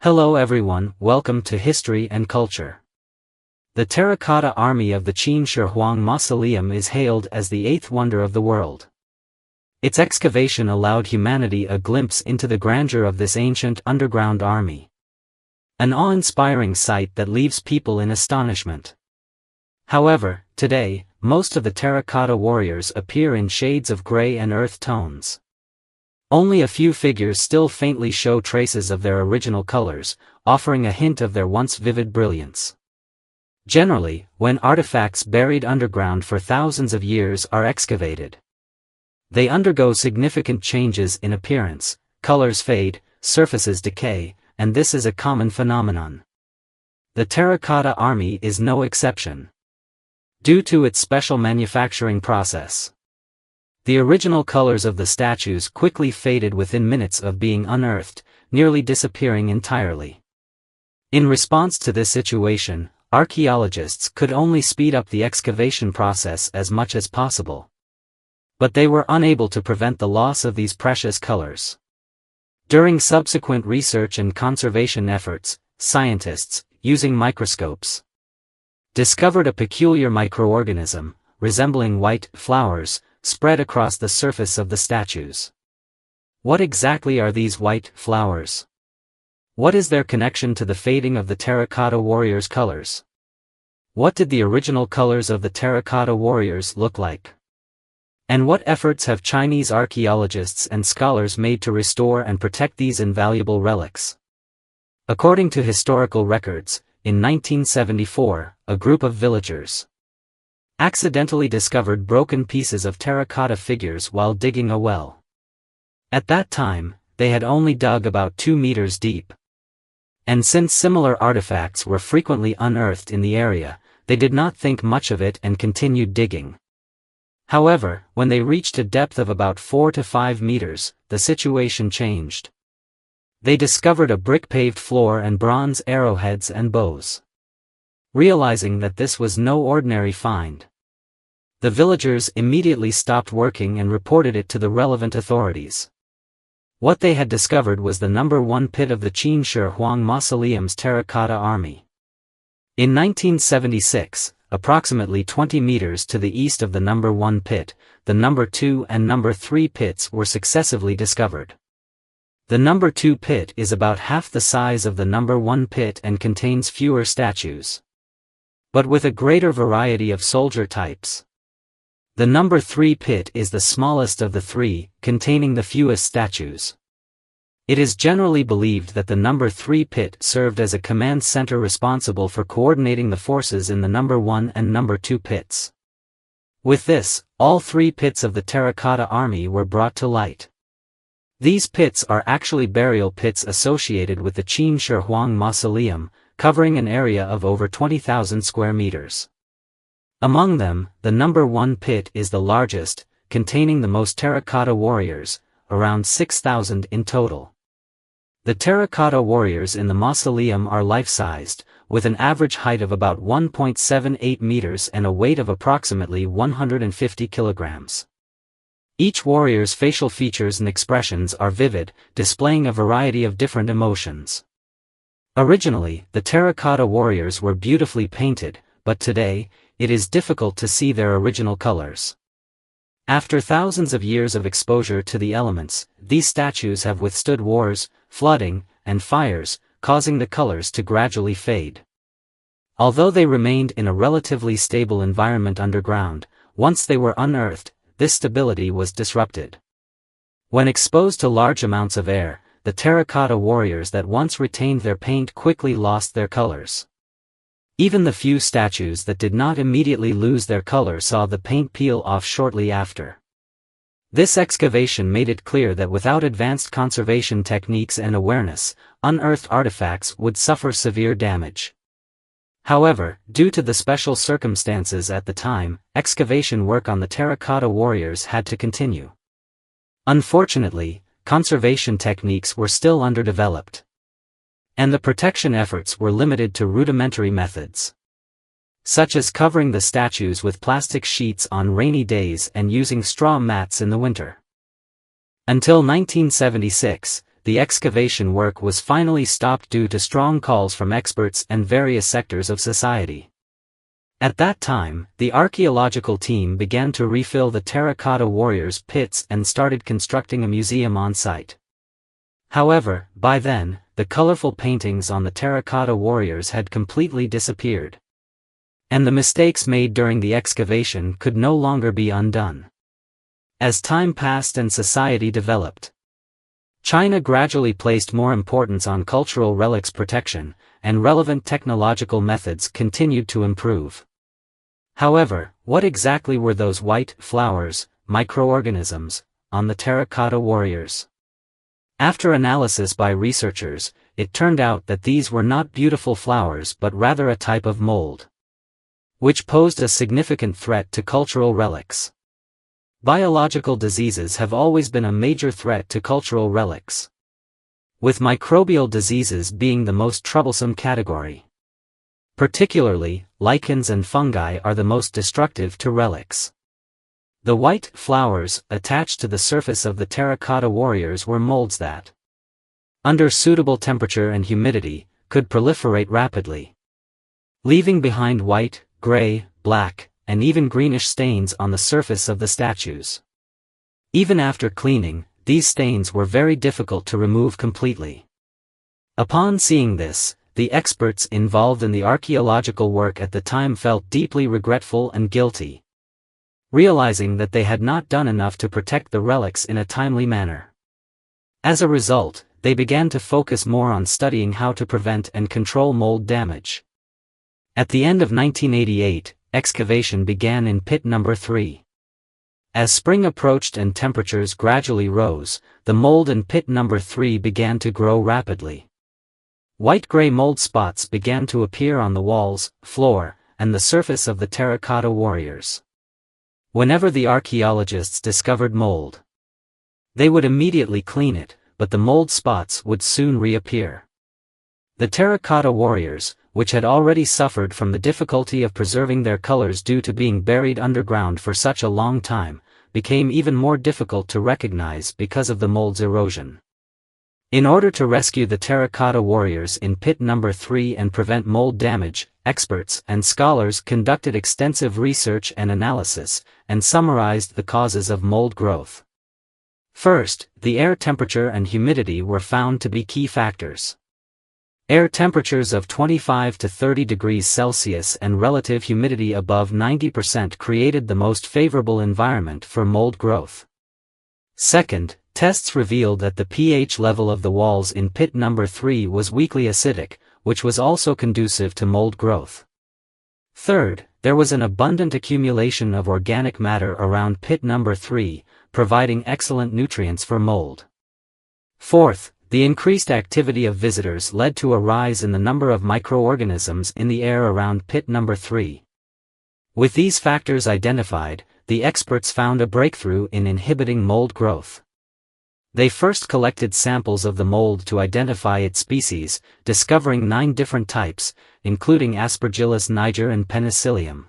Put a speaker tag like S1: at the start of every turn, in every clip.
S1: Hello everyone, welcome to History and Culture. The Terracotta Army of the Qin Shi Huang Mausoleum is hailed as the eighth wonder of the world. Its excavation allowed humanity a glimpse into the grandeur of this ancient underground army. An awe-inspiring sight that leaves people in astonishment. However, today, most of the terracotta warriors appear in shades of gray and earth tones. Only a few figures still faintly show traces of their original colors, offering a hint of their once vivid brilliance. Generally, when artifacts buried underground for thousands of years are excavated, they undergo significant changes in appearance, colors fade, surfaces decay, and this is a common phenomenon. The Terracotta Army is no exception. Due to its special manufacturing process, the original colors of the statues quickly faded within minutes of being unearthed, nearly disappearing entirely. In response to this situation, archaeologists could only speed up the excavation process as much as possible. But they were unable to prevent the loss of these precious colors. During subsequent research and conservation efforts, scientists, using microscopes, discovered a peculiar microorganism, resembling white flowers, spread across the surface of the statues. What exactly are these white flowers? What is their connection to the fading of the terracotta warriors' colors? What did the original colors of the terracotta warriors look like? And what efforts have Chinese archaeologists and scholars made to restore and protect these invaluable relics? According to historical records, in 1974, a group of villagers accidentally discovered broken pieces of terracotta figures while digging a well. At that time, they had only dug about 2 meters deep. And since similar artifacts were frequently unearthed in the area, they did not think much of it and continued digging. However, when they reached a depth of about 4 to 5 meters, the situation changed. They discovered a brick-paved floor and bronze arrowheads and bows. Realizing that this was no ordinary find, the villagers immediately stopped working and reported it to the relevant authorities. What they had discovered was the number 1 pit of the Qin Shi Huang Mausoleum's terracotta army. In 1976, approximately 20 meters to the east of the number 1 pit, the number 2 and number 3 pits were successively discovered. The number 2 pit is about half the size of the number 1 pit and contains fewer statues, but with a greater variety of soldier types. The number 3 pit is the smallest of the three, containing the fewest statues. It is generally believed that the number 3 pit served as a command center responsible for coordinating the forces in the number 1 and number 2 pits. With this, all 3 pits of the terracotta army were brought to light. These pits are actually burial pits associated with the Qin Shi Huang Mausoleum, covering an area of over 20,000 square meters. Among them, the number 1 pit is the largest, containing the most terracotta warriors, around 6,000 in total. The terracotta warriors in the mausoleum are life-sized, with an average height of about 1.78 meters and a weight of approximately 150 kilograms. Each warrior's facial features and expressions are vivid, displaying a variety of different emotions. Originally, the terracotta warriors were beautifully painted, but today, it is difficult to see their original colors. After thousands of years of exposure to the elements, these statues have withstood wars, flooding, and fires, causing the colors to gradually fade. Although they remained in a relatively stable environment underground, once they were unearthed, this stability was disrupted. When exposed to large amounts of air, the terracotta warriors that once retained their paint quickly lost their colors. Even the few statues that did not immediately lose their color saw the paint peel off shortly after. This excavation made it clear that without advanced conservation techniques and awareness, unearthed artifacts would suffer severe damage. However, due to the special circumstances at the time, excavation work on the terracotta warriors had to continue. Unfortunately, conservation techniques were still underdeveloped, and the protection efforts were limited to rudimentary methods, such as covering the statues with plastic sheets on rainy days and using straw mats in the winter. Until 1976, the excavation work was finally stopped due to strong calls from experts and various sectors of society. At that time, the archaeological team began to refill the Terracotta Warriors' pits and started constructing a museum on site. However, by then, the colorful paintings on the Terracotta Warriors had completely disappeared. And the mistakes made during the excavation could no longer be undone. As time passed and society developed, China gradually placed more importance on cultural relics protection, and relevant technological methods continued to improve. However, what exactly were those white flowers, microorganisms, on the Terracotta Warriors? After analysis by researchers, it turned out that these were not beautiful flowers but rather a type of mold, which posed a significant threat to cultural relics. Biological diseases have always been a major threat to cultural relics, with microbial diseases being the most troublesome category. Particularly, lichens and fungi are the most destructive to relics. The white flowers attached to the surface of the Terracotta Warriors were molds that, under suitable temperature and humidity, could proliferate rapidly, leaving behind white, gray, black, and even greenish stains on the surface of the statues. Even after cleaning, these stains were very difficult to remove completely. Upon seeing this, the experts involved in the archaeological work at the time felt deeply regretful and guilty, realizing that they had not done enough to protect the relics in a timely manner. As a result, they began to focus more on studying how to prevent and control mold damage. At the end of 1988, excavation began in pit number 3. As spring approached and temperatures gradually rose, the mold in pit number 3 began to grow rapidly. White-gray mold spots began to appear on the walls, floor, and the surface of the Terracotta Warriors. Whenever the archaeologists discovered mold, they would immediately clean it, but the mold spots would soon reappear. The Terracotta Warriors, which had already suffered from the difficulty of preserving their colors due to being buried underground for such a long time, became even more difficult to recognize because of the mold's erosion. In order to rescue the Terracotta Warriors in pit number 3 and prevent mold damage, experts and scholars conducted extensive research and analysis, and summarized the causes of mold growth. First, the air temperature and humidity were found to be key factors. Air temperatures of 25 to 30 degrees Celsius and relative humidity above 90% created the most favorable environment for mold growth. Second, tests revealed that the pH level of the walls in pit number 3 was weakly acidic, which was also conducive to mold growth. Third, there was an abundant accumulation of organic matter around pit number 3, providing excellent nutrients for mold. Fourth, the increased activity of visitors led to a rise in the number of microorganisms in the air around pit number 3. With these factors identified, the experts found a breakthrough in inhibiting mold growth. They first collected samples of the mold to identify its species, discovering 9 different types, including Aspergillus niger and Penicillium.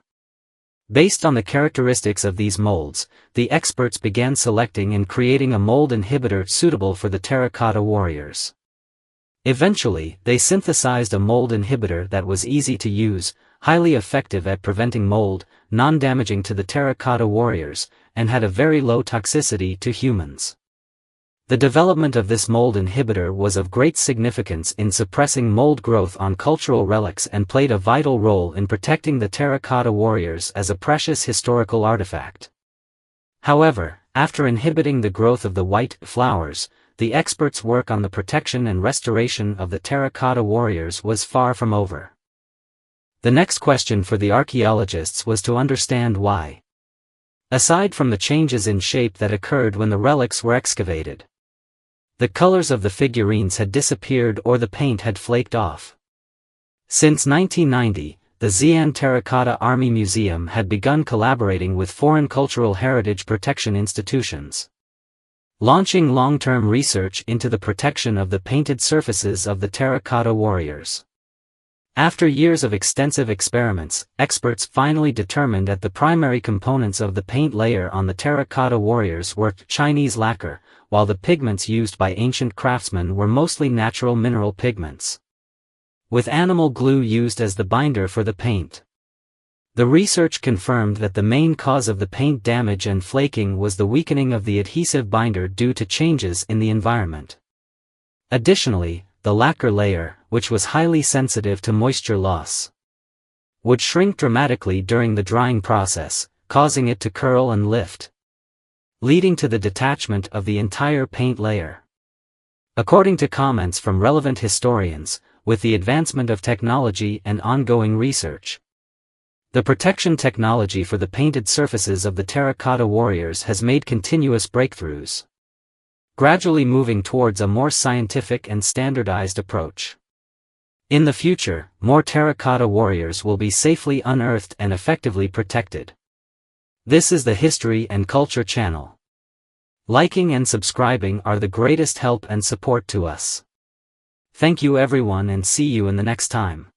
S1: Based on the characteristics of these molds, the experts began selecting and creating a mold inhibitor suitable for the Terracotta Warriors. Eventually, they synthesized a mold inhibitor that was easy to use, highly effective at preventing mold, non-damaging to the Terracotta Warriors, and had a very low toxicity to humans. The development of this mold inhibitor was of great significance in suppressing mold growth on cultural relics and played a vital role in protecting the Terracotta Warriors as a precious historical artifact. However, after inhibiting the growth of the white flowers, the experts' work on the protection and restoration of the Terracotta Warriors was far from over. The next question for the archaeologists was to understand why. Aside from the changes in shape that occurred when the relics were excavated, the colors of the figurines had disappeared or the paint had flaked off. Since 1990, the Zetian Terracotta Army Museum had begun collaborating with foreign cultural heritage protection institutions, launching long-term research into the protection of the painted surfaces of the Terracotta Warriors. After years of extensive experiments, experts finally determined that the primary components of the paint layer on the Terracotta Warriors were Chinese lacquer, while the pigments used by ancient craftsmen were mostly natural mineral pigments, with animal glue used as the binder for the paint. The research confirmed that the main cause of the paint damage and flaking was the weakening of the adhesive binder due to changes in the environment. Additionally, the lacquer layer, which was highly sensitive to moisture loss, would shrink dramatically during the drying process, causing it to curl and lift, leading to the detachment of the entire paint layer. According to comments from relevant historians, with the advancement of technology and ongoing research, the protection technology for the painted surfaces of the terracotta warriors has made continuous breakthroughs, gradually moving towards a more scientific and standardized approach. In the future, more terracotta warriors will be safely unearthed and effectively protected. This is the History and Culture channel. Liking and subscribing are the greatest help and support to us. Thank you everyone and see you in the next time.